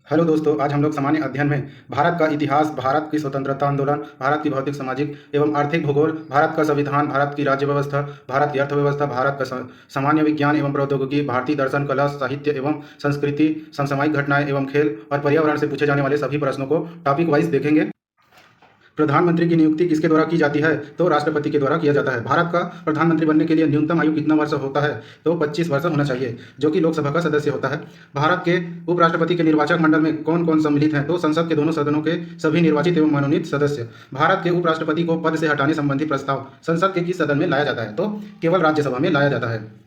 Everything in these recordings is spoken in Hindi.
हेलो दोस्तों, आज हम लोग सामान्य अध्ययन में भारत का इतिहास, भारत की स्वतंत्रता आंदोलन, भारत की भौतिक, सामाजिक एवं आर्थिक भूगोल, भारत का संविधान, भारत की राज्य व्यवस्था, भारत की अर्थव्यवस्था, भारत का सामान्य विज्ञान एवं प्रौद्योगिकी, भारतीय दर्शन, कला, साहित्य एवं संस्कृति, समसामयिक घटनाएं एवं खेल और पर्यावरण से पूछे जाने वाले सभी प्रश्नों को टॉपिक वाइज देखेंगे। प्रधानमंत्री की नियुक्ति किसके द्वारा की जाती है? तो राष्ट्रपति के द्वारा किया जाता है। भारत का प्रधानमंत्री बनने के लिए न्यूनतम आयु कितना वर्ष होता है? तो 25 वर्ष होना चाहिए, जो कि लोकसभा का सदस्य होता है। भारत के उपराष्ट्रपति के निर्वाचक मंडल में कौन कौन सम्मिलित हैं? तो संसद के दोनों सदनों के सभी निर्वाचित एवं मनोनीत सदस्य। भारत के उपराष्ट्रपति को पद से हटाने संबंधी प्रस्ताव संसद के किस सदन में लाया जाता है? तो केवल राज्यसभा में लाया जाता है।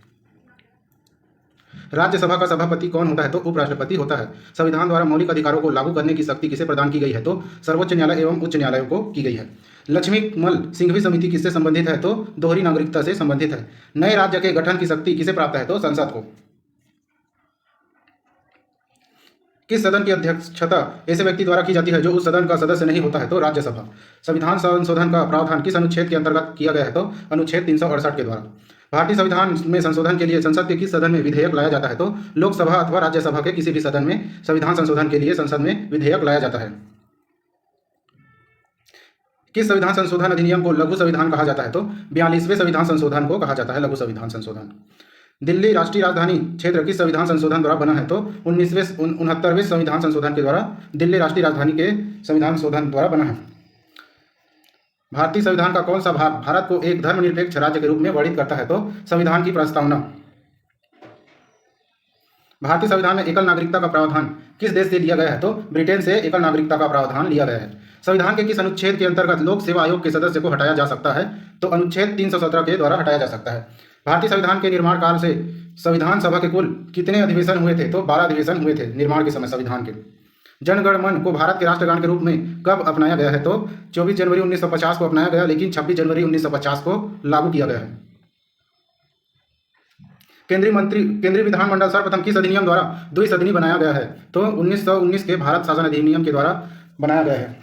राज्यसभा का सभापति कौन होता है? तो उपराष्ट्रपति होता है। संविधान द्वारा मौलिक अधिकारों को लागू करने की शक्ति किसे प्रदान की गई है? तो सर्वोच्च न्यायालय एवं उच्च न्यायालयों को की गई है। लक्ष्मीमल सिंघवी समिति किससे संबंधित है? तो दोहरी नागरिकता से संबंधित है। नए राज्य के गठन की शक्ति किसे प्राप्त है? तो संसद को। किस सदन की अध्यक्षता ऐसे व्यक्ति द्वारा की जाती है जो उस सदन का सदस्य नहीं होता है? तो राज्यसभा। संविधान संशोधन का प्रावधान किस अनुच्छेद के अंतर्गत किया गया है? तो अनुच्छेद 368 के द्वारा। भारतीय संविधान में संशोधन के लिए संसद के किस सदन में विधेयक लाया जाता है? तो लोकसभा अथवा राज्यसभा के किसी भी सदन में संविधान संशोधन के लिए संसद में विधेयक लाया जाता है। किस संविधान संशोधन अधिनियम को लघु संविधान कहा जाता है? तो 42वें संविधान संशोधन को कहा जाता है लघु संविधान संशोधन। दिल्ली राष्ट्रीय राजधानी क्षेत्र किस संविधान संशोधन द्वारा बना है? तो 69वें संविधान संशोधन के द्वारा दिल्ली राष्ट्रीय राजधानी के संविधान संशोधन द्वारा बना है। भारतीय संविधान का कौन सा भाग भारत को एक धर्मनिरपेक्ष राज्य के रूप में वर्णित करता है? तो संविधान की प्रस्तावना। भारतीय संविधान में एकल नागरिकता का प्रावधान किस देश से लिया गया है? तो ब्रिटेन से एकल नागरिकता का प्रावधान लिया गया है। संविधान के किस अनुच्छेद के अंतर्गत लोक सेवा आयोग के सदस्य को हटाया जा सकता है? तो अनुच्छेद 317 के द्वारा हटाया जा सकता है। भारतीय संविधान के निर्माण काल से संविधान सभा के कुल कितने अधिवेशन हुए थे? तो 12 अधिवेशन हुए थे निर्माण के समय संविधान के। जन गण मन को भारत के राष्ट्रगान के रूप में कब अपनाया गया है? तो 24 जनवरी 1950 को अपनाया गया, लेकिन 26 जनवरी 1950 को लागू किया गया है। केंद्रीय विधानमंडल सर्वप्रथम किस अधिनियम द्वारा द्विसदनी बनाया गया है? तो 1919 के भारत शासन अधिनियम के द्वारा बनाया गया है।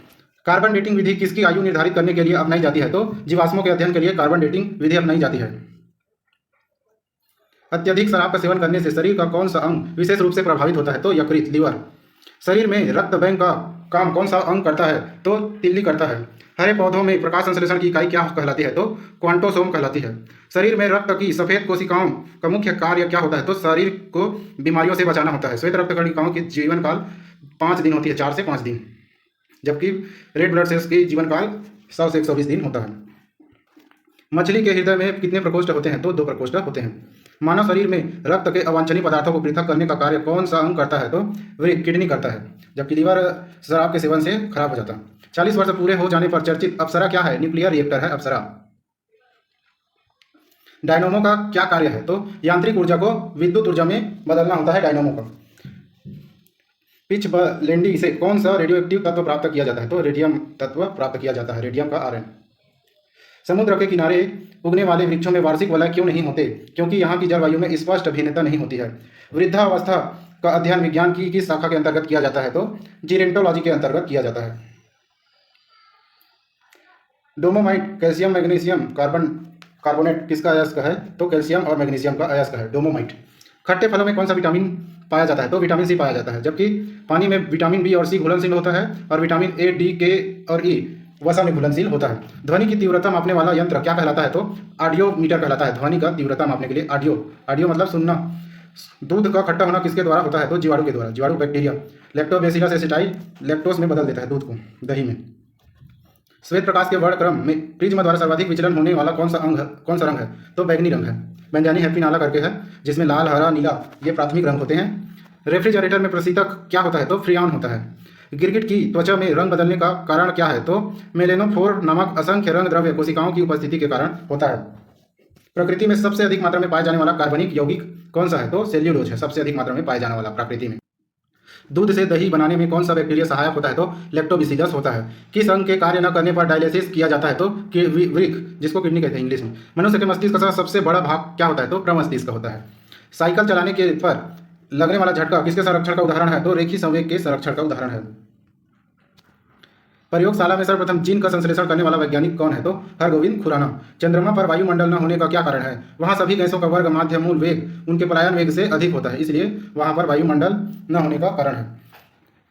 कार्बन डेटिंग विधि किसकी आयु निर्धारित करने के लिए अपनाई जाती है? तो जीवाश्मों के अध्ययन के लिए कार्बन डेटिंग विधि अपनाई जाती है। अत्यधिक शराब का सेवन करने से शरीर का कौन सा अंग विशेष रूप से प्रभावित होता है? तो यकृत, लीवर। शरीर में रक्त बैंक का काम कौन सा अंग करता है? तो तिल्ली करता है। हरे पौधों में प्रकाश संश्लेषण की इकाई क्या कहलाती है? तो क्वांटोसोम कहलाती है। शरीर में रक्त की सफेद कोशिकाओं का मुख्य कार्य क्या होता है? तो शरीर को बीमारियों से बचाना होता है। श्वेत रक्त कणिकाओं की जीवन काल 5 दिन होती है, 4 से 5 दिन, जबकि रेड ब्लड सेल्स की जीवन काल 100 से 120 दिन होता है। मछली के हृदय में कितने प्रकोष्ठ होते हैं? तो 2 प्रकोष्ठ होते हैं। मानव शरीर में रक्त के अवांछनीय पदार्थों को पृथक करने का कार्य कौन सा अंग करता है? तो किडनी करता है, जबकि लीवर शराब के सेवन से खराब हो जाता है। 40 वर्ष पूरे हो जाने पर चर्चित अप्सरा क्या है? न्यूक्लियर रिएक्टर है अप्सरा। डायनोमो का क्या कार्य है? तो यांत्रिक ऊर्जा को विद्युत ऊर्जा में बदलना होता है डायनोमो का। पिच ब्लेंडिंग से कौन सा रेडियोएक्टिव तत्व प्राप्त किया जाता है? तो रेडियम तत्व प्राप्त किया जाता है, रेडियम का आयरन। समुद्र के किनारे उगने वाले वृक्षों में वार्षिक वलय क्यों नहीं होते? क्योंकि यहाँ की जलवायु में स्पष्ट भिन्नता नहीं होती है। वृद्धावस्था का अध्ययन विज्ञान की किस शाखा के अंतर्गत किया जाता है? तो जीरेंटोलॉजी के अंतर्गत किया जाता है। डोमोमाइट कैल्शियम मैग्नीशियम कार्बोनेट किसका अयस्क है? तो कैल्शियम और मैग्नीशियम का अयस्क है डोमोमाइट। खट्टे फलों में कौन सा विटामिन पाया जाता है? तो विटामिन सी पाया जाता है, जबकि पानी में विटामिन बी और सी घुलनशील होता है और विटामिन ए, डी, के और ई वसा में घुलनशील होता है। ध्वनि की तीव्रता मापने वाला यंत्र क्या कहलाता है? तो ऑडियोमीटर कहलाता है। ध्वनि का तीव्रता मापने के लिए ऑडियो मतलब सुनना। दूध का खट्टा होना किसके द्वारा होता है? तो जीवाणु के द्वारा, जीवाणु बैक्टीरिया। लैक्टोबैसिलस एसिटाइल लैक्टोज में बदल देता है दूध को, दही में। श्वेत प्रकाश के वर्णक्रम में प्रिज्म द्वारा सर्वाधिक विचलन होने वाला कौन सा रंग है? तो बैंगनी रंग है। बैंजानी हैप्पी नाला करके है, जिसमें लाल, हरा, नीला ये प्राथमिक रंग होते हैं। रेफ्रिजरेटर में प्रशीतक क्या होता है? तो फ्रीऑन होता है। गिरगिट की त्वचा में रंग बदलने का कारण क्या है? तो मेलेनोफोर नामक असंख्य रंग द्रव्य कोशिकाओं की उपस्थिति के कारण होता है। प्रकृति में सबसे अधिक मात्रा में पाया जाने वाला कार्बनिक यौगिक कौन सा है? तो सेल्यूलोज है सबसे अधिक मात्रा में पाया जाने वाला प्रकृति में। दूध से दही बनाने में कौन सा बैक्टीरिया सहायक होता है? तो लैक्टोबैसिलस होता है। किस अंग के कार्य न करने पर डायलिसिस किया जाता है? तो वृक्क, जिसको किडनी कहते हैं इंग्लिश में। मनुष्य के मस्तिष्क का सबसे बड़ा भाग क्या होता है? तो प्रमस्तिष्क होता है। साइकिल चलाने के पर लगने वाला झटका किसके संरक्षण का उदाहरण है? तो रेखी संवेग के संरक्षण का उदाहरण है। प्रयोगशाला में सर्वप्रथम जीन का संश्लेषण करने वाला वैज्ञानिक कौन है? तो हरगोविंद खुराना। चंद्रमा पर वायुमंडल न होने का क्या कारण है? वहां सभी गैसों का वर्ग माध्य मूल वेग उनके पलायन वेग से अधिक होता है, इसलिए वहां पर वायुमंडल न होने का कारण है।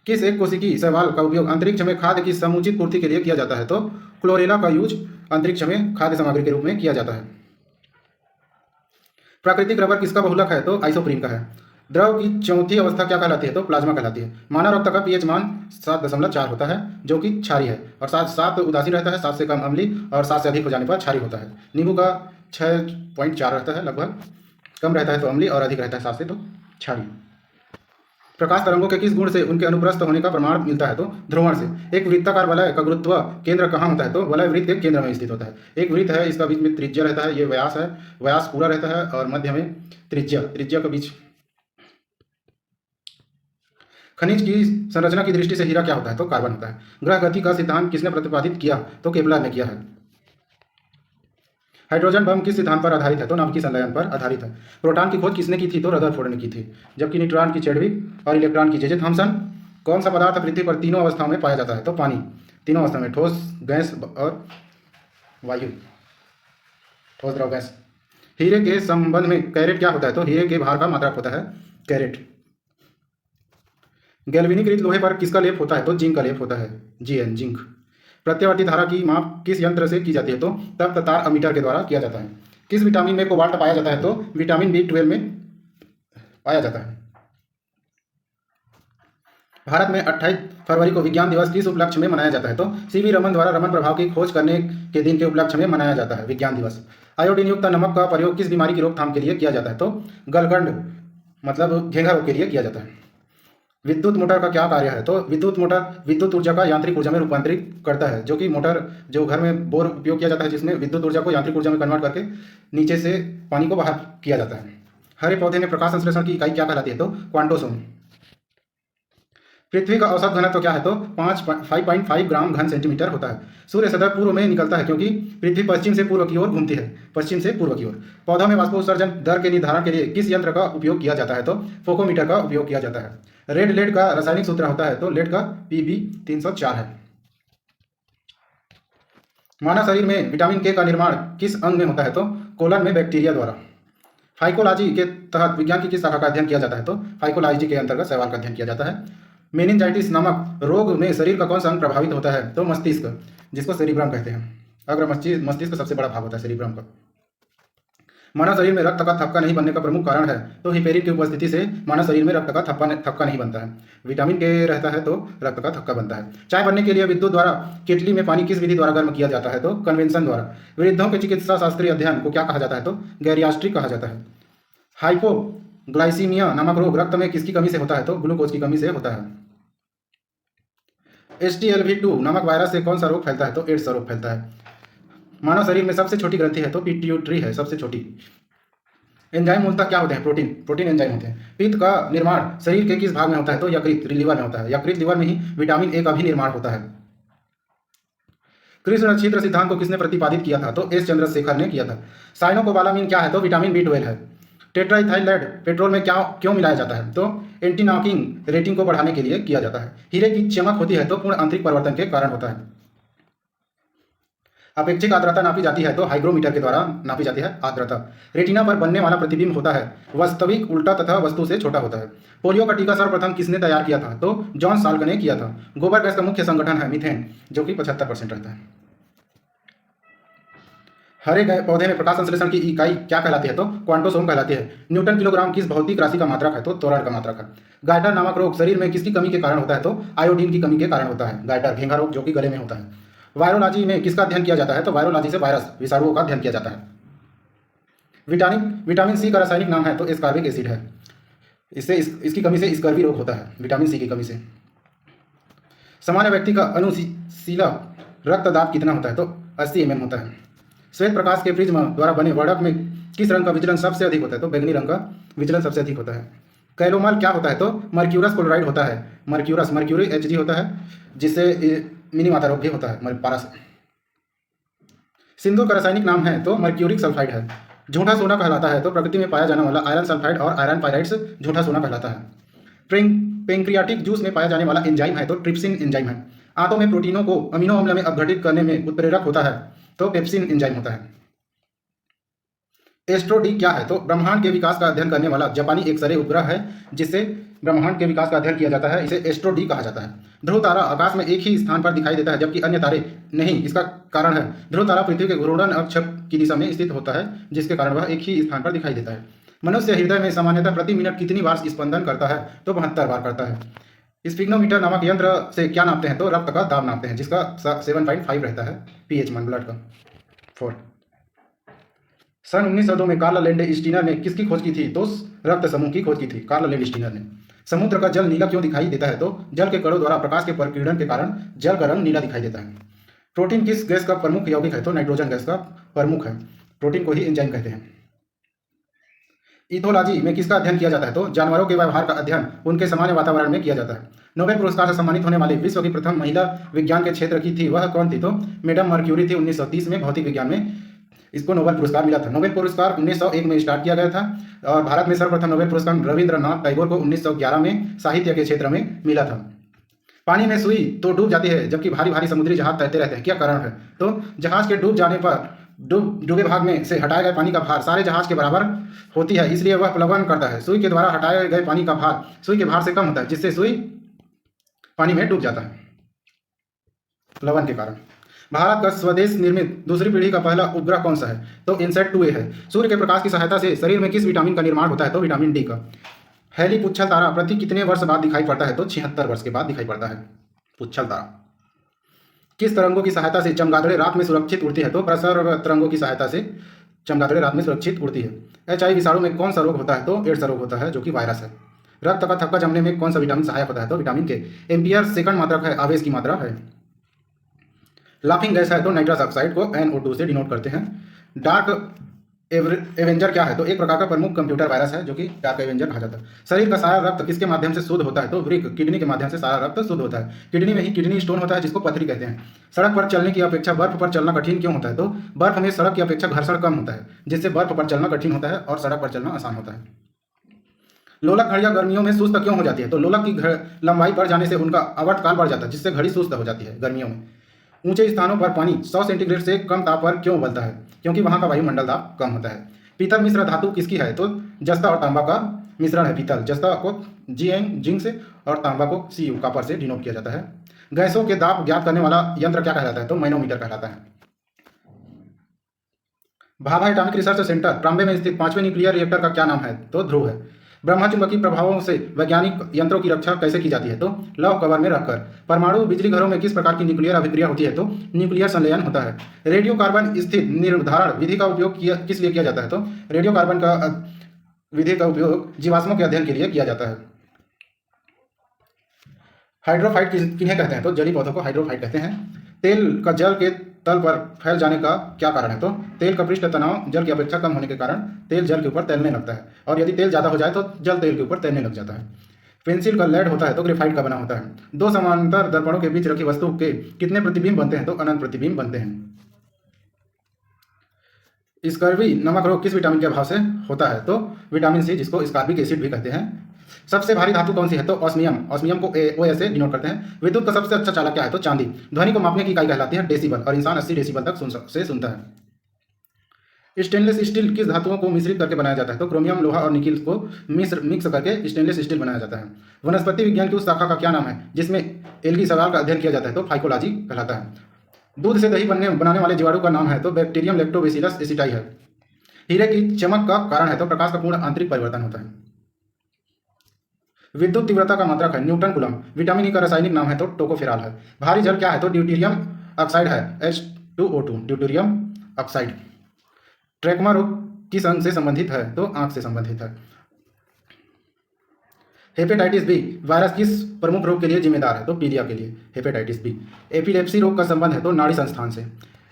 किस एक कोशिकीय शैवाल का उपयोग अंतरिक्ष में खाद्य की समुचित पूर्ति के लिए किया जाता है? तो क्लोरेला का यूज अंतरिक्ष में खाद्य सामग्री के रूप में किया जाता है। प्राकृतिक रबर किसका बहुलक है? तो आइसोप्रीन का है। द्रव की चौथी अवस्था क्या कहलाती है? तो प्लाज्मा कहलाती है। मानव रक्त का पीएच मान 7.4 होता है, जो कि क्षारीय है, और 7 उदासीन रहता है, 7 से कम अम्लीय, और 7 से अधिक हो जाने पर क्षारीय होता है। नींबू का 6.4 रहता है लगभग, कम रहता है तो अम्लीय और अधिक रहता है 7 से तो क्षारीय। प्रकाश तरंगों के किस गुण से उनके अनुप्रस्थ होने का प्रमाण मिलता है? तो ध्रुवण से। एक वृत्ताकार वलय का गुरुत्व केंद्र कहाँ होता है? तो वलय वृत्त के केंद्र में स्थित होता है। एक वृत्त है, इसका बीच में त्रिज्या रहता है, ये व्यास है, व्यास पूरा रहता है, और मध्य में त्रिज्या के बीच। खनिज की संरचना की दृष्टि से हीरा क्या होता है? तो कार्बन होता है। ग्रह गति का सिद्धांत किसने प्रतिपादित किया? तो केपलर ने किया है। हाइड्रोजन बम किस सिद्धांत पर आधारित है? तो नाभिकीय संलयन पर आधारित है। प्रोटॉन की खोज किसने की थी? तो रदरफोर्ड ने की थी। जबकि न्यूट्रॉन की चैडविक और इलेक्ट्रॉन की जे थॉमसन। कौन सा पदार्थ पृथ्वी पर तीनों अवस्थाओं में पाया जाता है? तो पानी। तीनों अवस्था में, ठोस, गैस और वायु, ठोस, द्रव, गैस। हीरे के संबंध में कैरेट क्या होता है? तो हीरे के भार का मात्रक होता है कैरेट। गैल्वेनीकृत लोहे पर किसका लेप होता है? तो जिंक का लेप होता है, Gn, जिंक। प्रत्यावर्ती धारा की माप किस यंत्र से की जाती है? तो तप्त तार अमीटर के द्वारा किया जाता है। किस विटामिन में कोबाल्ट पाया जाता है? तो विटामिन B12 में पाया जाता है। भारत में 28 फरवरी को विज्ञान दिवस किस उपलक्ष्य में मनाया जाता है? तो सीवी रमन द्वारा रमन प्रभाव की खोज करने के दिन के उपलक्ष्य में मनाया जाता है विज्ञान दिवस। आयोडीन युक्त नमक का प्रयोग किस बीमारी की रोकथाम के लिए किया जाता है? तो गलगंड मतलब घेंघा रोग के लिए किया जाता है। विद्युत मोटर का क्या कार्य है? तो विद्युत मोटर विद्युत ऊर्जा का यांत्रिक ऊर्जा में रूपांतरित करता है, जो कि मोटर जो घर में बोर उपयोग किया जाता है, जिसमें विद्युत ऊर्जा को यांत्रिक ऊर्जा में कन्वर्ट करके नीचे से पानी को बाहर किया जाता है। हरे पौधे में प्रकाश संश्लेषण की इकाई क्या कहलाती है? तो क्वांटोसोम। पृथ्वी का औसत घनत्व क्या है? तो 5.5 ग्राम घन सेंटीमीटर होता है। सूर्य सदैव पूर्व में निकलता है, क्योंकि पृथ्वी पश्चिम से पूर्व की ओर घूमती है, पश्चिम से पूर्व की ओर। पौधों में वाष्पोत्सर्जन दर के निर्धारण के लिए किस यंत्र का उपयोग किया जाता है? तो फोकोमीटर का उपयोग किया जाता है। रेड लेड का रासायनिक सूत्र होता है? तो लेड का Pb304 है। मानव शरीर में विटामिन के का निर्माण किस अंग में होता है? तो कोलन में बैक्टीरिया द्वारा। फाइकोलॉजी के तहत विज्ञान की किस शाखा का अध्ययन किया जाता है? तो फाइकोलॉजी के अंतर्गत शैवाल का अध्ययन किया जाता है। मेनिंजाइटिस नामक रोग में शरीर का कौन सा अंग प्रभावित होता है? तो मस्तिष्क, जिसको सेरिब्रम कहते हैं। अगर मस्तिष्क का सबसे बड़ा भाग होता है सेरिब्रम का। मानव शरीर में रक्त का थक्का नहीं बनने का प्रमुख कारण है? तो हिपेरिन की उपस्थिति से मानव शरीर में रक्त का थक्का नहीं बनता है। विटामिन के रहता है तो रक्त का थक्का बनता है। चाय बनने के लिए विद्युत द्वारा केटली में पानी किस विधि द्वारा गर्म किया जाता है? तो कन्वेंशन द्वारा। वृद्धों के चिकित्सा शास्त्रीय अध्ययन को क्या कहा जाता है? तो गैरियास्ट्रिक कहा जाता है। हाइपोग्लाइसीमिया नामक रोग रक्त में किसकी कमी से होता है? तो ग्लूकोज की कमी से होता है। HTLV2 नामक वायरस से कौन सा रोग फैलता है? तो एड्स रोग फैलता है। मानव शरीर में सबसे छोटी ग्रंथि है? तो पिट्यूटरी है सबसे छोटी। एंजाइम मूलतः क्या होते हैं? प्रोटीन एंजाइम होते हैं। पित्त का निर्माण शरीर के किस भाग में होता है? तो यकृत, लीवर में होता है। यकृत लीवर में ही विटामिन A का भी निर्माण होता है। कृष्ण छिद्र सिद्धांत को किसने प्रतिपादित किया था? तो S चंद्रशेखर ने किया था। साइनोकोबालामिन क्या है? तो विटामिन B12 है। टेट्राइथाइलेट पेट्रोल में क्यों मिलाया जाता है? तो एंटी नॉकिंग रेटिंग को बढ़ाने के लिए किया जाता है। हीरे की चमक होती है? तो पूर्ण आंतरिक परिवर्तन के कारण होता है। अपेक्षिक आर्द्रता नापी जाती है? तो हाइग्रोमीटर के द्वारा नापी जाती है आर्द्रता। रेटिना पर बनने वाला प्रतिबिंब होता है वास्तविक, उल्टा तथा वस्तु से छोटा होता है। पोलियो का टीका सर्वप्रथम किसने तैयार किया था? तो जॉन साल्क ने किया था। गोबर गैस का मुख्य संगठन है मीथेन, जो कि 75% रहता है। हरे पौधे में प्रकाश संश्लेषण की इकाई क्या कहलाती है? तो क्वांटोसोम कहलाती है। न्यूटन किलोग्राम किस भौतिक राशि का मात्रक है? तो त्वरण का मात्रक है। गाइटर नामक रोग शरीर में किसकी कमी के कारण होता है? तो आयोडीन की कमी के कारण होता है। गाइटर, घेंघा रोग, जो कि गले में होता है। वायरोलॉजी में किसका अध्ययन किया जाता है? तो वायरोलॉजी से वायरस, विषाणुओं का अध्ययन किया जाता है। विटामिन C का रासायनिक नाम है? तो एस्कॉर्बिक एसिड है। इसकी कमी से स्कर्वी रोग होता है, विटामिन C की कमी से। सामान्य व्यक्ति का अनुशीला रक्तदाब कितना होता है? तो 80 mm होता है। श्वेत प्रकाश के प्रिज्म द्वारा बने वर्णक में किस रंग का विचलन सबसे अधिक होता है? तो बैंगनी रंग का विचलन सबसे अधिक होता है। कैलोमल क्या होता है? तो मर्क्यूरस क्लोराइड होता है। मर्क्यूरी Hg होता है, जिससे मिनी माता रोग भी होता है, पारस। सिंदूर का रासायनिक नाम है? तो मर्क्यूरिक सल्फाइड है। झूठा सोना कहलाता है? तो प्रकृति में पाया जाने वाला आयरन सल्फाइड और आयरन पायराइड्स झूठा सोना कहलाता है। पेंक्रियाटिक जूस में पाया जाने वाला एंजाइम है? तो ट्रिप्सिन एंजाइम है। आंतों में प्रोटीनों को अमीनो अम्ल में अपघटित करने में उत्प्रेरक होता है? तो पेप्सिन एंजाइम होता है। एस्ट्रो डी क्या है? तो ब्रह्मांड के विकास का अध्ययन करने वाला जापानी एक्सरे उपग्रह है जिससे ब्रह्मांड के विकास का अध्ययन किया जाता है। इसे एस्ट्रो डी कहा जाता है। ध्रुव तारा आकाश में एक ही स्थान पर दिखाई देता है जबकि अन्य तारे नहीं। इसका कारण है ध्रुव तारा पृथ्वी के घूर्णन अक्ष की दिशा में स्थित होता है जिसके कारण वह एक ही स्थान पर दिखाई देता है। मनुष्य हृदय में सामान्यतः प्रति मिनट कितनी बार स्पंदन करता है? तो 72 बार करता है। स्पिग्नोमीटर नामक यंत्र से क्या नापते हैं? तो रक्त का दाब नापते हैं जिसका 7.5 रहता है पीएच मान ब्लड का। 4 सन 1902 में कार्ल लैंडस्टीनर ने किसकी खोज की थी? तो रक्त समूह की खोज की थी कार्ल लैंडस्टीनर ने। समुद्र का जल नीला क्यों दिखाई देता है? तो जल के कणों द्वारा प्रकाश के प्रकीर्णन के कारण जल का रंग नीला दिखाई देता है। प्रोटीन किस गैस का प्रमुख यौगिक है? तो नाइट्रोजन गैस का प्रमुख है। प्रोटीन को ही एंजाइम कहते हैं। इथोलॉजी में किसका अध्ययन किया जाता है? तो जानवरों के व्यवहार का अध्ययन उनके सामान्य वातावरण में किया जाता है। नोबेल पुरस्कार से सम्मानित होने वाली विश्व की प्रथम महिला विज्ञान के क्षेत्र की थी, वह कौन थी? तो मैडम मर्क्यूरी थी। 1930 में भौतिक विज्ञान में इसको नोबेल पुरस्कार मिला था। नोबेल पुरस्कार 1901 में स्टार्ट किया गया था और भारत में सर्वप्रथम नोबेल पुरस्कार रविंद्रनाथ टैगोर को 1911 में साहित्य के क्षेत्र में मिला था। पानी में सुई तो डूब जाती है जबकि भारी भारी समुद्री जहाज तैरते रहते हैं, क्या कारण है? तो जहाज के डूब जाने पर डूबे भाग में से हटाए गए पानी का भार सारे जहाज के बराबर होती है, इसलिए वह प्लवन करता है। सुई के द्वारा हटाए गए पानी का भार सुई के भार से कम होता है जिससे सुई पानी में डूब जाता है प्लवन के कारण। भारत का स्वदेश निर्मित दूसरी पीढ़ी का पहला उपग्रह कौन सा है? तो इनसेट 2A है। सूर्य के प्रकाश की सहायता से शरीर में किस विटामिन का निर्माण होता है? तो विटामिन डी का। हैली पुच्छल तारा प्रति कितने वर्ष बाद दिखाई पड़ता है? तो 76 वर्ष के बाद दिखाई पड़ता है पुच्छल तारा। किस तरंगों की सहायता से चमगादड़ें रात में सुरक्षित उड़ती है? तो प्रसर तरंगों की सहायता से चमगादड़ें रात में सुरक्षित उड़ती है। HIV विषाणु में कौन सा रोग होता है? तो एड्स रोग होता है जो कि वायरस है। रक्त का थक्का जमने में कौन सा विटामिन सहायक होता है? तो विटामिन के। एम्पियर सेकंड मात्रक है, आवेश की मात्रा है। लाफिंग गैस है तो नाइट्रस ऑक्साइड को NO2 से डिनोट करते हैं। डार्क एवेंजर क्या है? तो एक प्रकार का प्रमुख कंप्यूटर वायरस है जो कि डार्क एवेंजर कहा जाता है। शरीर का सारा रक्त किसके माध्यम से शुद्ध होता है? तो वृक्क किडनी के माध्यम से सारा रक्त शुद्ध होता है। किडनी में ही किडनी स्टोन होता है जिसको पथरी कहते हैं। सड़क पर चलने की अपेक्षा बर्फ पर चलना कठिन क्यों होता है? तो बर्फ में सड़क की अपेक्षा घर्षण कम होता है जिससे बर्फ पर चलना कठिन होता है और सड़क पर चलना आसान होता है। लोलक घड़ियां गर्मियों में सुस्त क्यों हो जाती है? तो लोलक की लंबाई बढ़ जाने से उनका आवर्तकाल बढ़ जाता है जिससे घड़ी सुस्त हो जाती है गर्मियों में। ऊंचे स्थानों पर पानी 100 सेंटीग्रेड से कम ताप पर क्यों उबलता है? क्योंकि वहां का वायुमंडल दाब कम होता है। पीतल मिश्र धातु किसकी है? तो जस्ता और तांबा का मिश्रण है पीतल। जस्ता को जिंक से और तांबा को Cu कॉपर से डिनोट किया जाता है। गैसों के दाब ज्ञात करने वाला यंत्र क्या कहलाता है? तो मैनोमीटर कहलाता है। Bhabha atomic research centre Trombay में स्थित 5वें न्यूक्लियर रिएक्टर का क्या नाम है? तो ध्रुव है। ब्रह्मचुंबकीय प्रभावों से वैज्ञानिक यंत्रों की रक्षा कैसे की जाती है? तो लौह कवर में रखकर। परमाणु बिजली घरों में किस प्रकार की न्यूक्लियर अभिक्रिया होती है? तो न्यूक्लियर संलयन होता है। रेडियो कार्बन स्थित निर्धारण विधि का उपयोग किस लिए किया जाता है? तो रेडियो कार्बन का विधि का उपयोग जीवाश्मों के अध्ययन के लिए किया जाता है। हाइड्रोफाइट किन्हें कहते हैं? तो जलीय पौधों को हाइड्रोफाइट कहते हैं। तेल का जल के तल पर फैल जाने का क्या कारण है? तो तेल का पृष्ठ तनाव जल की अपेक्षा कम होने के कारण तेल जल के ऊपर तैरने लगता है और यदि तेल ज़्यादा हो जाए तो जल तेल के ऊपर तैरने लग जाता है। पेंसिल का लेड होता है तो ग्रेफाइट का बना होता है। दो समांतर दर्पणों के बीच रखी वस्तु के कितने प्रतिबिंब बनते हैं? तो अनंत प्रतिबिंब बनते हैं। स्कर्वी नमक रोग किस विटामिन के अभाव से होता है? तो विटामिन सी, जिसको स्कॉर्बिक एसिड भी कहते हैं। सबसे भारी धातु कौन सी है? तो ऑस्मियम। ऑस्मियम को OS से डिनोट करते हैं। विद्युत का सबसे अच्छा चालक क्या है? तो चांदी। ध्वनि को मापने की इकाई कहलाती है डेसिबल और इंसान 80 डेसिबल तक सुनता है। स्टेनलेस स्टील किस धातुओं को मिश्रित करके बनाया जाता है? तो क्रोमियम, लोहा और निकिल को मिक्स करके स्टेनलेस स्टील बनाया जाता है। वनस्पति विज्ञान की उस शाखा का क्या नाम है जिसमें एल्गी सवाल का अध्ययन किया जाता है? तो फाइकोलॉजी कहलाता है। दूध से दही बनाने वाले जीवाणु का नाम है? तो बैक्टीरियम लैक्टोबैसिलस एसिटाई है। हीरे की चमक का कारण है? तो प्रकाश का पूर्ण आंतरिक परिवर्तन होता है। विद्युत तीव्रता का मात्रक है न्यूटन कूलम। विटामिन ई का रासायनिक नाम है? तो टोकोफेरॉल है। भारी जल क्या है? तो ड्यूटेरियम ऑक्साइड है, H2O2 ड्यूटेरियम ऑक्साइड। ट्रैकोमा रोग किस अंग से संबंधित है? तो आंख से संबंधित है। हेपेटाइटिस बी वायरस किस प्रमुख रोग के लिए जिम्मेदार है? तो पीलिया के लिए हेपेटाइटिस बी। एपिलेप्सी रोग का संबंध है? तो नाड़ी संस्थान से।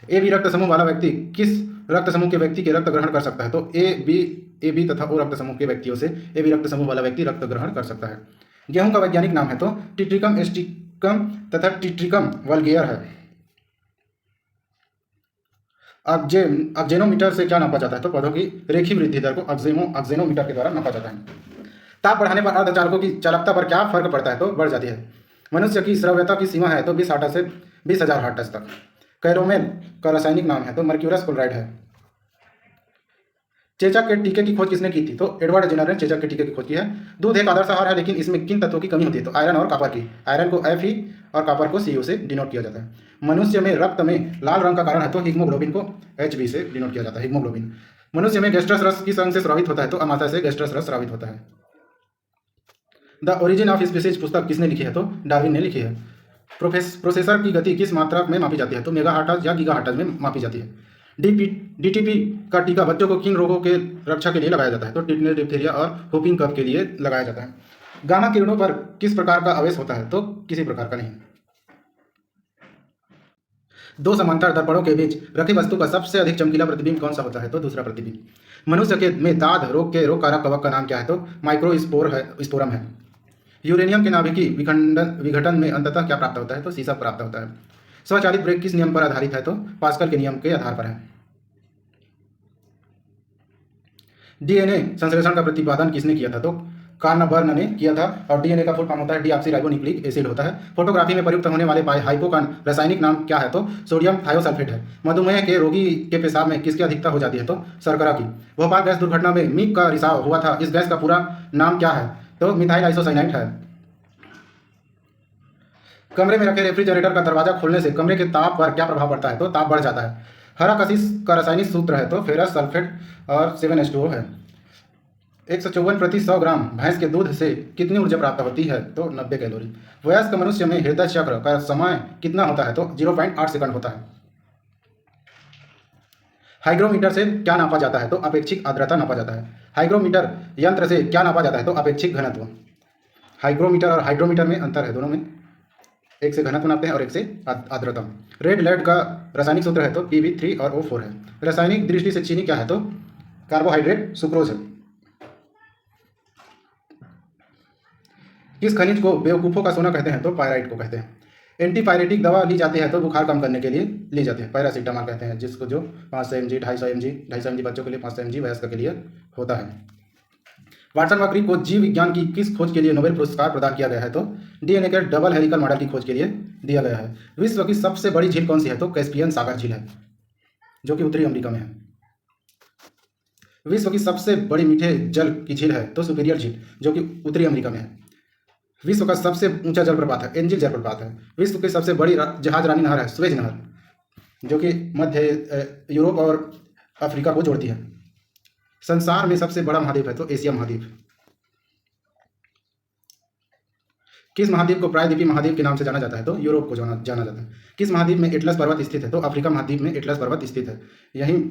ए बी रक्त समूह वाला व्यक्ति किस रक्त समूह के व्यक्ति के रक्त ग्रहण कर सकता है? तो ए बी तथा ओ रक्त समूह के व्यक्तियों से ए बी रक्त समूह वाला व्यक्ति रक्त ग्रहण कर सकता है। गेहूं का वैज्ञानिक नाम है? तो टिट्रिकम एस्टिकम तथा टिट्रिकम वल्गेयर है। ऑक्जेनोमीटर से क्या नापा जाता है? तो पौधों की रेखीय वृद्धि दर को ऑक्जेनोमीटर के द्वारा नापा जाता है। ताप बढ़ाने पर अर्धचालकों की चालकता पर क्या फर्क पड़ता है? तो बढ़ जाती है। मनुष्य की श्रव्यता की सीमा है? तो 20,000 हर्ट्ज तक। कैरोमेल का रासायनिक नाम है? तो मर्क्यूरस क्लोराइड है। चेचक के टीके की खोज किसने की थी? तो एडवर्ड जेनर ने चेचक के टीके की खोज की है। दूध एक आदर्श आहार है, लेकिन इसमें किन तत्वों की कमी होती है? तो आयरन और कॉपर की। आयरन को Fe और कॉपर को Co से डिनोट किया जाता है। मनुष्य में रक्त में लाल रंग का कारण है, तो हीमोग्लोबिन को Hb से डिनोट किया जाता है, हीमोग्लोबिन। मनुष्य में गैस्ट्रस रस किस अंग से स्रावित होता है? तो अमाशय से गैस्ट्रस रस स्रावित होता है। द ओरिजिन ऑफ स्पीसीज पुस्तक किसने लिखी है? तो डार्विन ने लिखी है। प्रोसेसर की गति किस मात्रा में मापी जाती है? तो मेगाहर्ट्ज या गीगाहर्ट्ज में मापी जाती है। डीटीपी का टीका बच्चों को किन रोगों के रक्षा के लिए लगाया जाता है? तो टिटनेस, डिप्थीरिया और व्होपिंग कफ के लिए लगाया जाता है। गामा किरणों पर किस प्रकार का आवेश होता है? तो किसी प्रकार का नहीं। दो समांतर दर्पणों के बीच रखी वस्तु का सबसे अधिक चमकीला प्रतिबिंब कौन सा होता है? तो दूसरा प्रतिबिंब। मनुष्य के में दाद रोग के रोग कारक कवक का नाम क्या है? तो स्पोरम है। यूरेनियम के नाभिकीय विघटन में अंततः क्या प्राप्त होता है? तो सीसा प्राप्त होता है। स्वचालित ब्रेक किस नियम पर आधारित है? तो पास्कल के नियम के आधार पर है। डीएनए संश्लेषण का प्रतिपादन किसने किया था? तो कार्नबर्न ने किया था। और डीएनए का फुल फॉर्म होता है डीऑक्सीराइबोन्यूक्लिक एसिड होता है। फोटोग्राफी में प्रयुक्त होने वाले हाइपोकान रासायनिक नाम क्या है? तो सोडियम थायोसल्फेट है। मधुमेह के रोगी के पेशाब में किसकी अधिकता हो जाती है? तो शर्करा की। भोपाल गैस दुर्घटना में मीक का रिसाव हुआ था, इस गैस का पूरा नाम क्या है? तो मिथाइल आइसोसाइनाइड है। कमरे में रखे रेफ्रिजरेटर का दरवाजा खोलने से कमरे के ताप पर क्या प्रभाव पड़ता है? तो ताप बढ़ जाता है। हरा कशिश का रासायनिक सूत्र है तो फेरस सल्फेट और 7H2O है। 154 प्रति 100 ग्राम भैंस के दूध से कितनी ऊर्जा प्राप्त होती है? तो 90 कैलोरी। वयस्क मनुष्य में हृदय चक्र का समय कितना होता है? तो 0.8 सेकंड होता है। हाइग्रोमीटर से क्या नापा जाता है? तो अपेक्षिक आर्द्रता नापा जाता है। हाइग्रोमीटर यंत्र से क्या नापा जाता है? तो अपेक्षिक घनत्व। हाइग्रोमीटर और हाइड्रोमीटर में अंतर है, दोनों में एक से घनत्व नापते हैं और एक से आर्द्रता। रेड लेड का रासायनिक सूत्र है तो Pb3 और O4 है। रासायनिक दृष्टि से चीनी क्या है? तो कार्बोहाइड्रेट सुक्रोज है। किस खनिज को बेवकूफ़ों का सोना कहते हैं? तो पायराइट को कहते हैं। एंटीपायरेटिक दवा ली जाती है तो बुखार कम करने के लिए ली जाती है, पैरासीटामॉल कहते हैं, जिसको जो 500 mg 250 mg बच्चों के लिए 500 mg वयस्क के लिए होता है। वाटसन व क्रिक को जीव विज्ञान की किस खोज के लिए नोबेल पुरस्कार प्रदान किया गया है? तो डीएनए के डबल हेलिकल मॉडल की खोज के लिए दिया गया है। विश्व की सबसे बड़ी झील कौन सी है? तो कैस्पियन सागर झील है, जो कि उत्तरी अमेरिका में है। विश्व की सबसे बड़ी मीठे जल की झील है तो सुपीरियर झील, जो कि उत्तरी अमेरिका में है। विश्व का सबसे ऊंचा जलप्रपात है एंजिल जलप्रपात है। विश्व की सबसे बड़ी जहाजरानी नहर है स्वेज नहर, जो कि मध्य यूरोप और अफ्रीका को जोड़ती है। संसार में सबसे बड़ा महाद्वीप है तो एशिया महाद्वीप। किस महाद्वीप को प्रायद्वीपीय महाद्वीप के नाम से जाना जाता है? तो यूरोप को जाना जाता है। किस महाद्वीप में एटलस पर्वत स्थित है? तो अफ्रीका महाद्वीप में एटलस पर्वत स्थित है। यहीं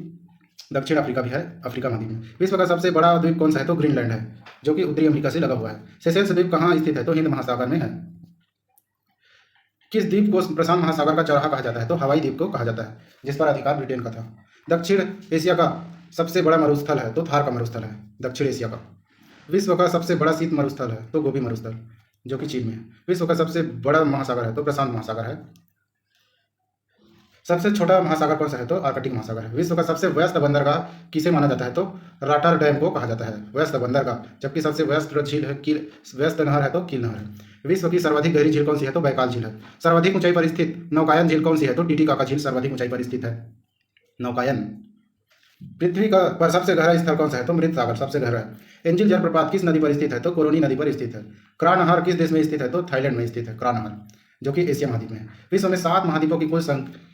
दक्षिण अफ्रीका भी है, अफ्रीका महाद्वीप में। विश्व का सबसे बड़ा द्वीप कौन सा है? तो ग्रीनलैंड है, जो कि उत्तरी अमेरिका से लगा हुआ है। सेशेल्स द्वीप कहाँ स्थित है? तो हिंद महासागर में है। किस द्वीप को प्रशांत महासागर का चौराहा कहा जाता है? तो हवाई द्वीप को कहा जाता है, जिस पर अधिकार ब्रिटेन का था। दक्षिण एशिया का सबसे बड़ा मरुस्थल है तो थार का मरुस्थल है, दक्षिण एशिया का। विश्व का सबसे बड़ा शीत मरुस्थल है तो गोबी मरुस्थल, जो कि चीन में है। विश्व का सबसे बड़ा महासागर है तो प्रशांत महासागर है। सबसे छोटा महासागर कौन सा है? तो आर्कटिक महासागर है। विश्व का सबसे व्यस्त बंदरगाह किसे माना जाता है? तो रॉटरडैम को कहा जाता है व्यस्त बंदरगाह, जबकि सबसे व्यस्त झील है व्यस्त नहर है तो कील नहर है। विश्व की सर्वाधिक गहरी झील कौन सी है? तो बैकाल झील है। सर्वाधिक ऊंचाई पर स्थित नौकायन झील कौन सी है? तो टीटीकाका झील सर्वाधिक ऊंचाई पर स्थित है, नौकायन। पृथ्वी का पर सबसे गहरा स्थल कौन सा है? तो मृत सागर सबसे गहरा है। एंजिल जलप्रपात किस नदी पर स्थित है? तो कोरोनी नदी पर स्थित है। क्रा नहर किस देश में स्थित है? तो थाईलैंड में स्थित है क्रा नहर, जो कि एशिया महाद्वीप में है। विश्व में 7 महाद्वीपों की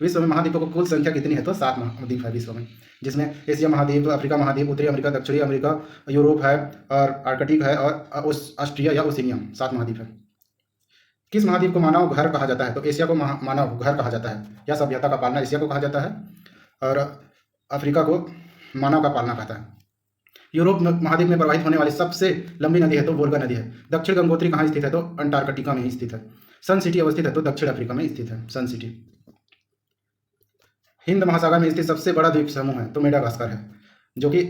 विश्व में महाद्वीपों की कुल संख्या कितनी है? तो 7 महाद्वीप है विश्व में, जिसमें एशिया महाद्वीप, अफ्रीका महाद्वीप, उत्तरी अमेरिका, दक्षिणी अमेरिका, यूरोप है और आर्कटिक है और ऑस्ट्रिया या ओशिनिया, 7 महाद्वीप है। किस महाद्वीप को मानव घर कहा जाता है? तो एशिया को मानव घर कहा जाता है, या सभ्यता का पालना एशिया को कहा जाता है, और अफ्रीका को मानव का पालना कहता है। यूरोप महाद्वीप में प्रवाहित होने वाली सबसे लंबी नदी है तो वोल्गा नदी है। दक्षिण गंगोत्री कहाँ स्थित है? तो अंटार्कटिका में ही स्थित है। सन सिटी अवस्थित है तो दक्षिण अफ्रीका में स्थित है सन सिटी। हिंद महासागर में स्थित सबसे बड़ा द्वीप समूह है तो मेडागास्कर है, जो कि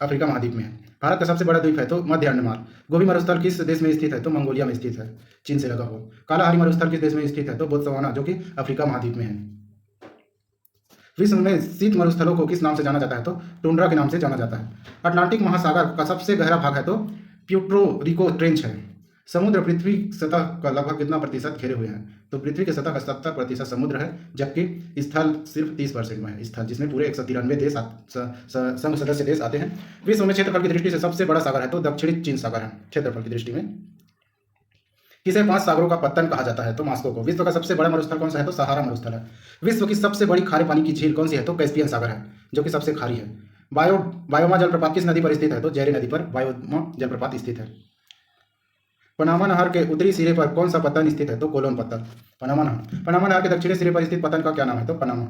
अफ्रीका महाद्वीप में है। भारत का सबसे बड़ा द्वीप है तो मध्य अंडमान। गोबी मरुस्थल किस देश में स्थित है? तो मंगोलिया में स्थित है, चीन से लगा हुआ। कालाहारी मरुस्थल किस देश में स्थित है? तो बोत्सवाना, जो कि अफ्रीका महाद्वीप में है। विश्व में शीत मरुस्थलों को किस नाम से जाना जाता है? तो टुंड्रा के नाम से जाना जाता है। अटलांटिक महासागर का सबसे गहरा भाग है तो प्यूर्टो रिको ट्रेंच है। समुद्र पृथ्वी सतह का लगभग कितना प्रतिशत घेरे हुए हैं? तो पृथ्वी की सतह का 70% समुद्र है, जबकि स्थल सिर्फ 30% में है। स्थल जिसमें पूरे 193 देश संघ सदस्य देश आते हैं। विश्व में क्षेत्रफल की दृष्टि से सबसे बड़ा सागर है तो दक्षिणी चीन सागर है क्षेत्रफल की दृष्टि में। किसे 5 सागरों का पत्तन कहा जाता है? तो मास्को को। विश्व का सबसे बड़ा मरुस्थल कौन सा है? तो सहारा मरुस्थल है। विश्व की सबसे बड़ी खारे पानी की झील कौन सी है? तो कैस्पियन सागर है, जो कि सबसे खारी है। बायोमा जलप्रपात किस नदी पर स्थित है? तो जेरे नदी पर बायोमा जलप्रपात स्थित है। पनामा नहर के उत्तरी सिरे पर कौन सा पत्तन स्थित है? तो कोलोन पत्तन। पनामा नहर के दक्षिणी सिरे पर स्थित पत्तन का क्या नाम है? तो पनामा।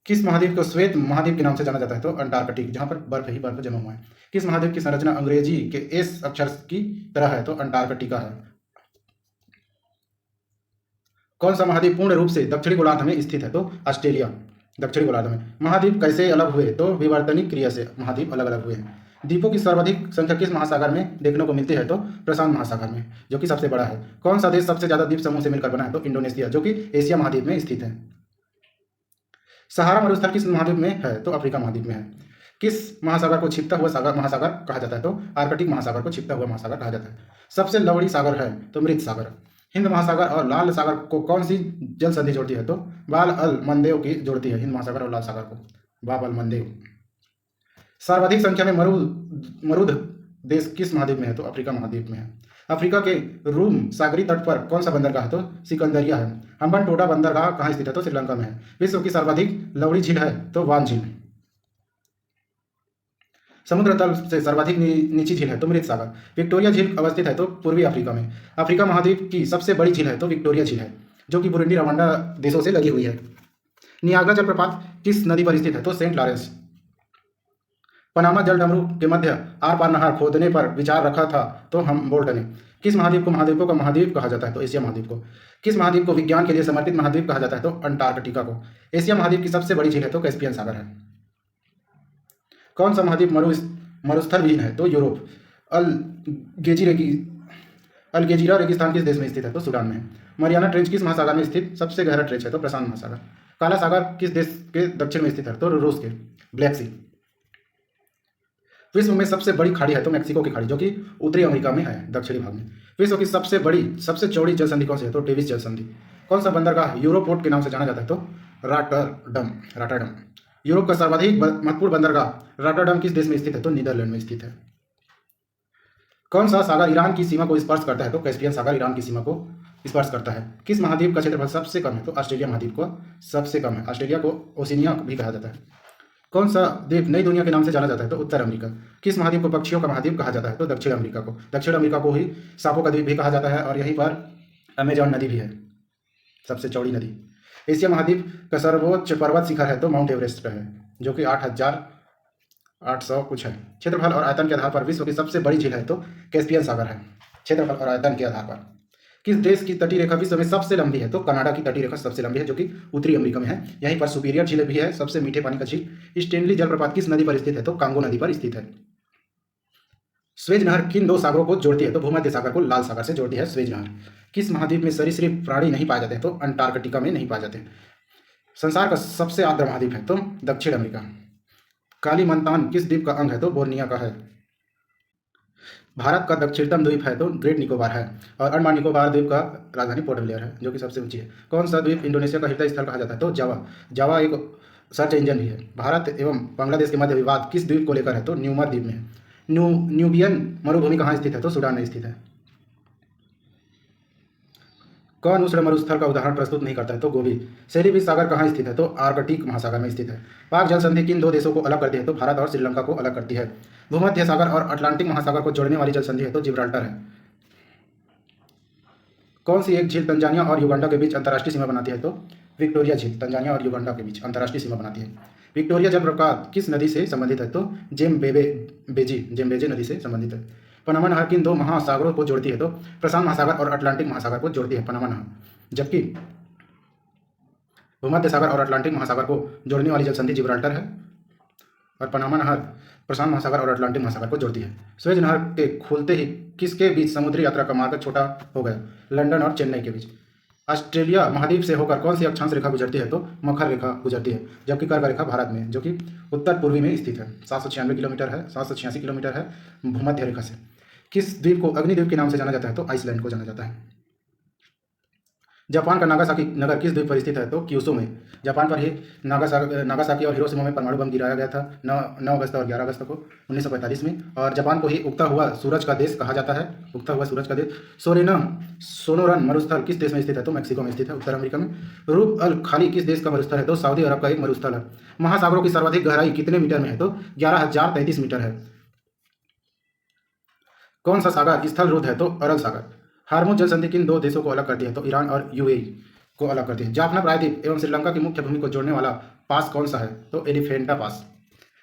किस महाद्वीप को श्वेत महाद्वीप के नाम से जाना जाता है? तो अंटार्कटिक, जहां पर बर्फ ही बर्फ जमा हुआ है। किस महाद्वीप की संरचना अंग्रेजी के एस अक्षर की तरह है? तो अंटार्कटिका है। कौन सा महाद्वीप पूर्ण रूप से दक्षिणी गोलार्ध में स्थित है? तो ऑस्ट्रेलिया दक्षिणी गोलार्ध में। महाद्वीप कैसे अलग हुए? तो विवर्तनिक क्रिया से महाद्वीप अलग अलग हुए हैं। द्वीपों की सर्वाधिक संख्या किस महासागर में देखने को मिलती है? तो प्रशांत महासागर में, जो कि सबसे बड़ा है। कौन सा देश सबसे ज्यादा द्वीप समूह से मिलकर बना है? तो इंडोनेशिया, जो कि एशिया महाद्वीप में स्थित है। सहारा मरुस्थल किस महाद्वीप में है? तो अफ्रीका महाद्वीप में है। किस महासागर को छिपता हुआ सागर महासागर कहा जाता है? तो आर्कटिक महासागर को छिपता हुआ महासागर कहा जाता है। सबसे लवड़ी सागर है? तो मृत सागर। हिंद महासागर और लाल सागर को कौन सी जल संधि जोड़ती है? तो बाल अल मंदेव की जोड़ती है हिंद महासागर और लाल सागर को, बाब अल मंदेव। सर्वाधिक संख्या में मरुद देश किस महाद्वीप में है? तो अफ्रीका महाद्वीप में है। अफ्रीका के रूम सागरी तट पर कौन सा बंदरगाह है? तो सिकंदरिया है। हम्बन टोटा बंदरगाह कहाँ स्थित है? तो श्रीलंका में है। विश्व की सर्वाधिक लवड़ी झील है? तो वान झील। समुद्र तल से सर्वाधिक नीची झील है? तो मृत सागर। विक्टोरिया झील अवस्थित है? तो पूर्वी अफ्रीका में। अफ्रीका महाद्वीप की सबसे बड़ी झील है? तो विक्टोरिया झील है, जो कि बुरुंडी रवांडा देशों से लगी हुई है। नियाग्रा जलप्रपात किस नदी पर स्थित है? तो सेंट लॉरेंस। पनामा जल डमरू के मध्य आर पार नहर खोदने पर विचार रखा था तो हमबोल्ट ने। किस महाद्वीप को महाद्वीपों का महाद्वीप कहा जाता है? तो एशिया महाद्वीप को। किस महाद्वीप को विज्ञान के लिए समर्पित महाद्वीप कहा जाता है? तो अंटार्कटिका को। एशिया महाद्वीप की सबसे बड़ी झील है? तो कैस्पियन सागर है। कौन सा महाद्वीप मरुस्थल विहीन है? तो यूरोप। अलगेजिरा रेगिस्तान किस देश में स्थित है? तो सूडान में। मरियाना ट्रेंच किस महासागर में स्थित सबसे गहरा ट्रेंच है? तो प्रशांत महासागर। काला सागर किस देश के दक्षिण में स्थित है? तो रूस के, ब्लैक सी। विश्व में सबसे बड़ी खाड़ी है? तो मैक्सिको की खाड़ी, जो कि उत्तरी अमेरिका में है, दक्षिणी भाग में। विश्व की सबसे चौड़ी जल संधि कौन सी है? तो डेविस जल संधि। कौन सा बंदरगाह यूरोपोर्ट के नाम से जाना जाता है? तो रॉटरडम। यूरोप का सर्वाधिक महत्वपूर्ण बंदरगाह रॉटरडम किस देश में स्थित है? तो नीदरलैंड में स्थित है। कौन सा सागर ईरान की सीमा को स्पर्श करता है? तो कैस्पियन सागर ईरान की सीमा को स्पर्श करता है। किस महाद्वीप का क्षेत्रफल सबसे कम है? तो ऑस्ट्रेलिया महाद्वीप को सबसे कम है। ऑस्ट्रेलिया को ओशिनिया भी कहा जाता है। कौन सा द्वीप नई दुनिया के नाम से जाना जाता है? तो उत्तर अमेरिका। किस महाद्वीप को पक्षियों का महाद्वीप कहा जाता है? तो दक्षिण अमेरिका को। दक्षिण अमेरिका को ही सांपों का द्वीप भी कहा जाता है और यहीं पर अमेजॉन नदी भी है, सबसे चौड़ी नदी। एशिया महाद्वीप का सर्वोच्च पर्वत शिखर है? तो माउंट एवरेस्ट का है, जो कि 8,800 कुछ है। क्षेत्रफल और आयतन के आधार पर विश्व की सबसे बड़ी झील है? तो कैस्पियन सागर है, क्षेत्रफल और आयतन के आधार पर। किस देश की तटीय रेखा विश्व में सबसे लंबी है? तो कनाडा की तटीय रेखा सबसे लंबी है, जो कि उत्तरी अमेरिका में है। यहीं पर सुपीरियर झील भी है, सबसे मीठे पानी का झील। स्टेनली जलप्रपात किस नदी पर स्थित है? तो कांगो नदी पर स्थित है। स्वेज नहर किन दो सागरों को जोड़ती है? तो भूमध्य सागर को लाल सागर से जोड़ती है स्वेज नहर। किस महाद्वीप में सरीसृप प्राणी नहीं पाए जाते? तो अंटार्कटिका में नहीं पाए जाते। संसार का सबसे आर्द्र महाद्वीप है? तो दक्षिण अमेरिका। कालीमंतान किस द्वीप का अंग है? तो बोर्निया का है। भारत का दक्षिणतम द्वीप है? तो ग्रेट निकोबार है। और अंडमान निकोबार द्वीप का राजधानी पोर्ट ब्लेयर है, जो कि सबसे ऊंची है। कौन सा द्वीप इंडोनेशिया का हृदय स्थल कहा जाता है? तो जावा एक सर्च इंजन भी है। भारत एवं बांग्लादेश के मध्य विवाद किस द्वीप को लेकर है? तो न्यूमर द्वीप में। न्यूबियन मरुभूमि कहाँ स्थित है? तो सूडान में स्थित है। कौन उष्ण मरुस्थल का उदाहरण प्रस्तुत नहीं करता है? तो गोबी। सेरिबिस सागर कहाँ स्थित है? तो आर्कटिक महासागर में स्थित है। पाक जल संधि किन दो देशों को अलग करती है? तो भारत और श्रीलंका को अलग करती है। भूमध्य सागर और अटलांटिक महासागर को जोड़ने वाली जल संधि है? तो जिब्राल्टर है। कौन सी एक झील तंजानिया और युगांडा के बीच अंतर्राष्ट्रीय सीमा बनाती है? तो विक्टोरिया झील तंजानिया और युगांडा के बीच अंतर्राष्ट्रीय सीमा बनाती है। विक्टोरिया जलप्रपात किस नदी से संबंधित है? तो जेम्बेजे नदी से संबंधित है। पनामा नहर किन दो महासागरों को जोड़ती है? तो प्रशांत महासागर और अटलांटिक महासागर को जोड़ती है पनामा नहर। जबकि भूमध्य सागर और अटलांटिक महासागर को जोड़ने वाली जल संधि जिब्राल्टर है और पनामा नहर प्रशांत महासागर और अटलांटिक महासागर को जोड़ती है। स्वेज नहर के खुलते ही किसके बीच समुद्री यात्रा का मार्ग छोटा हो गया? लंदन और चेन्नई के बीच। ऑस्ट्रेलिया महाद्वीप से होकर कौन सी अक्षांश रेखा गुजरती है? तो मकर रेखा गुजरती है। जबकि कर्क रेखा भारत में, जो कि उत्तर पूर्वी में स्थित है, 796 किलोमीटर है, 786 किलोमीटर है भूमध्य रेखा से। किस द्वीप को अग्निद्वीप के नाम से जाना जाता है? तो आइसलैंड को जाना जाता है। जापान का नागासाकी नगर किस द्वीप पर स्थित है? तो क्यूशू में। जापान पर ही नागासाकी और हिरोशिमा में परमाणु बम गिराया गया था 9 अगस्त और 11 अगस्त को 1945 में। और जापान को ही उगता हुआ सूरज का देश कहा जाता है। उगता हुआ सूरज का देश। सोनोरन मरुस्थल किस देश में स्थित है? तो मैक्सिको में स्थित है, उत्तर अमेरिका में। रूब अल खाली किस देश का मरुस्थल है? तो सऊदी अरब का एक मरुस्थल है। महासागरों की सर्वाधिक गहराई कितने मीटर में है? तो 11,033 मीटर है। कौन सा सागर स्थल रुद्ध है? तो अरल सागर। हार्मुज जल संधि किन 2 देशों को अलग करती है? तो ईरान और यूएई को अलग करती है। जाफना प्रायद्वीप एवं श्रीलंका की मुख्य भूमि को जोड़ने वाला पास कौन सा है? तो एलिफेंटा पास।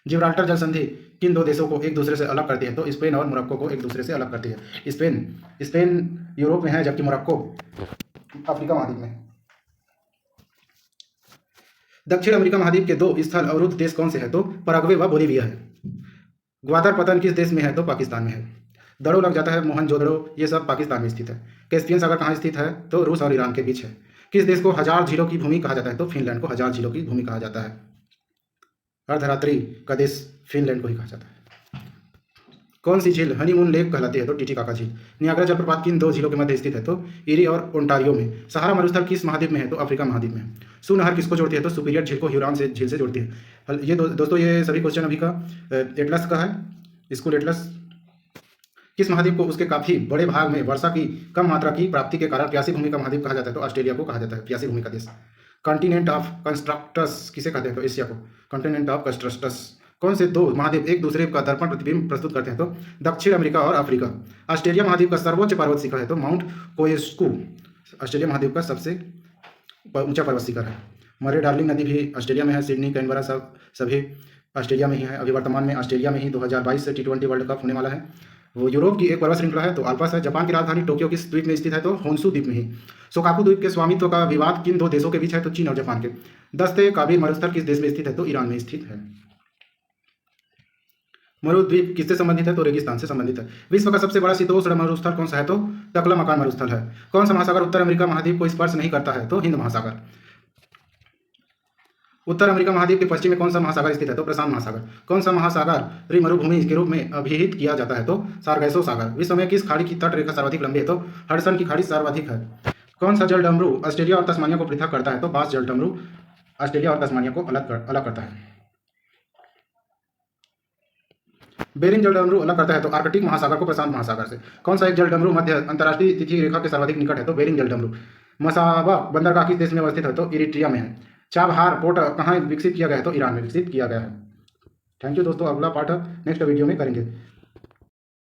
जिब्राल्टर जल संधि किन 2 देशों को एक दूसरे से अलग करती है? तो स्पेन और मोरक्को को एक दूसरे से अलग करती है। स्पेन यूरोप में है, जबकि मोरक्को अफ्रीका महाद्वीप में। दक्षिण अमेरिका महाद्वीप के 2 स्थल अवरुद्ध देश कौन से हैं? तो पराग्वे व बोलीविया है। ग्वादर पतन किस देश में है? तो पाकिस्तान में है। दड़ो लग जाता है, मोहनजोदड़ो, ये सब पाकिस्तान में स्थित है। कैस्पियन सागर कहाँ स्थित है? तो रूस और ईरान के बीच है। किस देश को 1000 झीलों की भूमि कहा जाता है? तो फिनलैंड को 1000 झीलों की भूमि कहा जाता है। अर्धरात्रि का देश फिनलैंड को ही कहा जाता है। कौन सी झील हनीमून लेक कहलाती है? तो टिटिकाका झील। नियाग्रा जलप्रपात किन 2 झीलों के मध्य स्थित है? तो इरी और ओंटारियो में। सहारा मरुस्थल किस महाद्वीप में है? तो अफ्रीका महाद्वीप में। सू नहर किसको जोड़ती है? तो सुपीरियर झील को ह्यूरॉन से झील से जोड़ती है। ये दोस्तों ये सभी क्वेश्चन अभी का एटलस का है, स्कूल एटलस। किस महाद्वीप को उसके काफी बड़े भाग में वर्षा की कम मात्रा की प्राप्ति के कारण प्यासी भूमि का महाद्वीप कहा जाता है? तो ऑस्ट्रेलिया को कहा जाता है प्यासी भूमि का देश। कॉन्टिनेंट ऑफ कंस्ट्रक्टस किसे कहते हैं? तो एशिया को। Continent of contrasts. कौन से 2 महाद्वीप एक दूसरे का दर्पण प्रतिबिंब प्रस्तुत करते हैं? तो दक्षिण अमेरिका और अफ्रीका। ऑस्ट्रेलिया महाद्वीप का सर्वोच्च पर्वत शिखर है? तो माउंट कोएस्कू ऑस्ट्रेलिया महाद्वीप का सबसे ऊंचा पर्वत शिखर है। मरे डार्लिंग नदी भी ऑस्ट्रेलिया में है। सिडनी, कैनबरा सभी ऑस्ट्रेलिया में ही है। अभी वर्तमान में ऑस्ट्रेलिया में ही 2022 से T20 वर्ल्ड कप होने वाला है। वो यूरोप की एक पर्वत श्रृंखला है, तो अल्पस है। जापान की राजधानी टोक्यो किस द्वीप में स्थित है? तो होन्शु द्वीप में ही। सोकाकू द्वीप के स्वामित्व का विवाद किन 2 देशों के बीच है? तो चीन और जापान के। दस्ते काबिल मरुस्थल किस देश में स्थित है? तो ईरान में स्थित है। मरुद्वीप किससे संबंधित है? तो रेगिस्तान से संबंधित है। विश्व का सबसे बड़ा शीतोष्ण मरुस्थल कौन सा है? तो तकलामकान मरुस्थल है। कौन सा महासागर उत्तर अमेरिका महाद्वीप को स्पर्श नहीं करता है? तो हिंद महासागर। उत्तर अमेरिका महाद्वीप के पश्चिम में कौन सा महासागर स्थित है? तो प्रशांत महासागर। कौन सा महासागर मरुभूमि के रूप में अभिहित किया जाता है? तो सारगैसो सागर। विश्व में किस खाड़ी की तट रेखा सर्वाधिक लंबी है? तो हडसन की खाड़ी सर्वाधिक है। कौन सा जल डमरू ऑस्ट्रेलिया और तस्मानिया को पृथक करता है? तो बास जल डमरू ऑस्ट्रेलिया और तस्मानिया को अलग करता है। बेरिंग जल डमरू अलग करता है तो आर्कटिक महासागर को प्रशांत महासागर से। कौन सा एक जल डमरू मध्य अंतर्राष्ट्रीय तिथि रेखा के सर्वाधिक निकट है? तो बेरिंग जल डमरू। मसाबा बंदरगाह किस देश में अवस्थित है? तो इरिट्रिया में है। चाबहार पोर्ट कहाँ विकसित किया गया है? तो ईरान में विकसित किया गया है। थैंक यू दोस्तों, अगला पार्ट नेक्स्ट वीडियो में करेंगे।